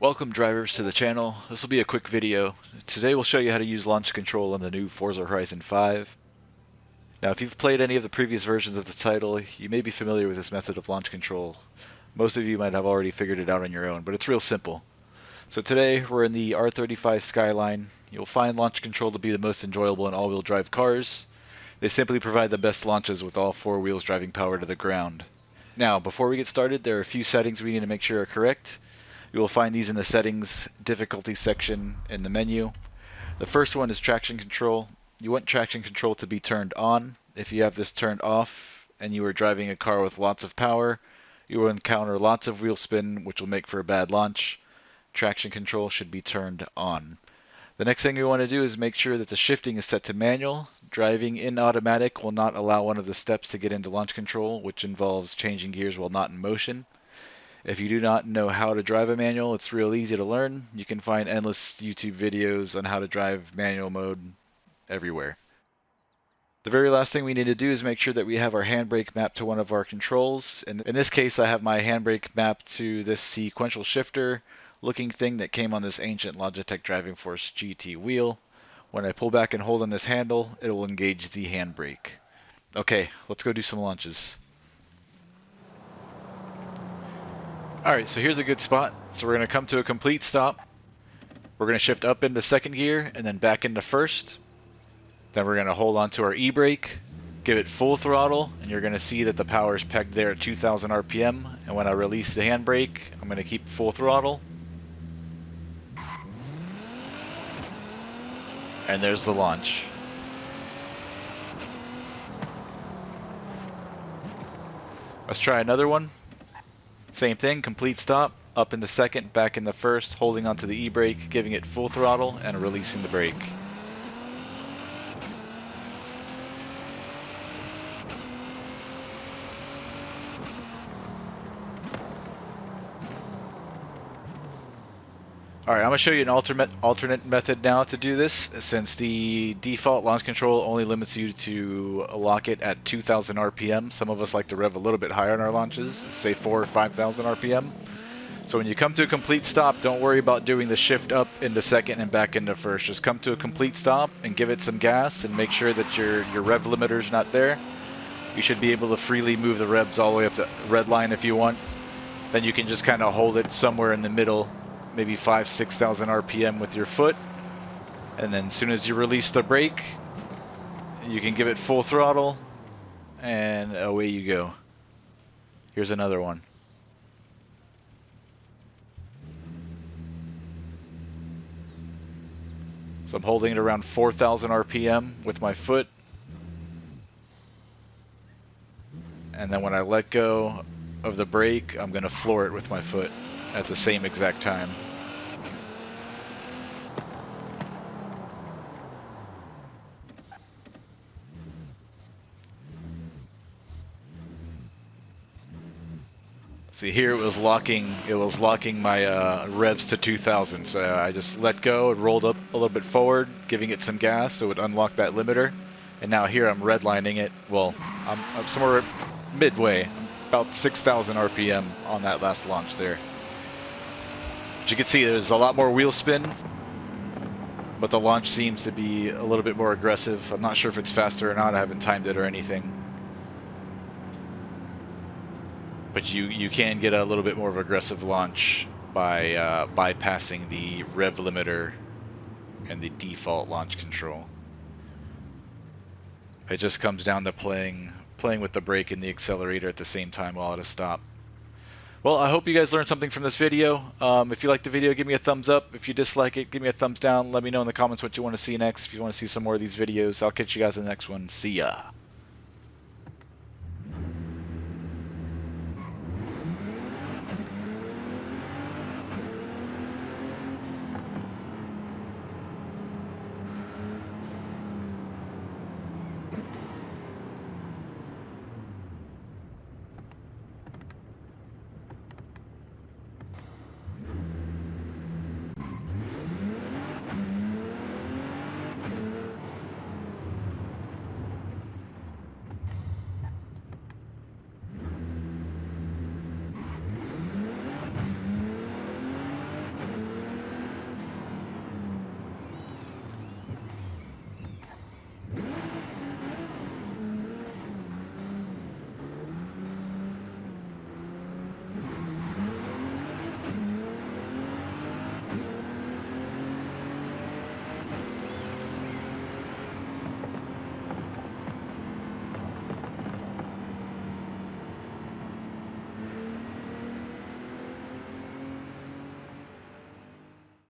Welcome drivers to the channel. This will be a quick video. Today we'll show you how to use launch control in the new Forza Horizon 5. Now if you've played any of the previous versions of the title, you may be familiar with this method of launch control. Most of you might have already figured it out on your own, but it's real simple. So today we're in the R35 Skyline. You'll find launch control to be the most enjoyable in all-wheel drive cars. They simply provide the best launches with all four wheels driving power to the ground. Now before we get started, there are a few settings we need to make sure are correct. You will find these in the settings difficulty section in the menu. The first one is traction control. You want traction control to be turned on. If you have this turned off and you are driving a car with lots of power, you will encounter lots of wheel spin, which will make for a bad launch. Traction control should be turned on. The next thing we want to do is make sure that the shifting is set to manual. Driving in automatic will not allow one of the steps to get into launch control, which involves changing gears while not in motion. If you do not know how to drive a manual, it's real easy to learn. You can find endless YouTube videos on how to drive manual mode everywhere. The very last thing we need to do is make sure that we have our handbrake mapped to one of our controls. And in this case, I have my handbrake mapped to this sequential shifter looking thing that came on this ancient Logitech Driving Force GT wheel. When I pull back and hold on this handle, it will engage the handbrake. Okay, let's go do some launches. Alright, so here's a good spot. So we're going to come to a complete stop. We're going to shift up into second gear and then back into first. Then we're going to hold on to our e-brake, give it full throttle, and you're going to see that the power is pegged there at 2,000 RPM. And when I release the handbrake, I'm going to keep full throttle. And there's the launch. Let's try another one. Same thing, complete stop, up into second, back into first, holding onto the e-brake, giving it full throttle, and releasing the brake. Alright, I'm going to show you an alternate method now to do this, since the default launch control only limits you to lock it at 2,000 RPM. Some of us like to rev a little bit higher on our launches, say 4,000 or 5,000 RPM. So when you come to a complete stop, don't worry about doing the shift up into second and back into first. Just come to a complete stop and give it some gas and make sure that your rev limiter's not there. You should be able to freely move the revs all the way up to red line if you want. Then you can just kind of hold it somewhere in the middle, maybe 5,000 to 6,000 RPM with your foot, and then as soon as you release the brake, you can give it full throttle, and away you go. Here's another one. So I'm holding it around 4,000 RPM with my foot, and then when I let go of the brake, I'm going to floor it with my foot at the same exact time. See, here it was locking my revs to 2,000, so I just let go and rolled up a little bit forward, giving it some gas so it would unlock that limiter. And now here I'm redlining it. Well, I'm somewhere midway. I'm about 6,000 RPM on that last launch there. As you can see, there's a lot more wheel spin, but the launch seems to be a little bit more aggressive. I'm not sure if it's faster or not. I haven't timed it or anything. But you can get a little bit more of an aggressive launch by bypassing the rev limiter and the default launch control. It just comes down to playing with the brake and the accelerator at the same time while at a stop. Well, I hope you guys learned something from this video. If you liked the video, give me a thumbs up. If you dislike it, give me a thumbs down. Let me know in the comments what you want to see next. If you want to see some more of these videos, I'll catch you guys in the next one. See ya.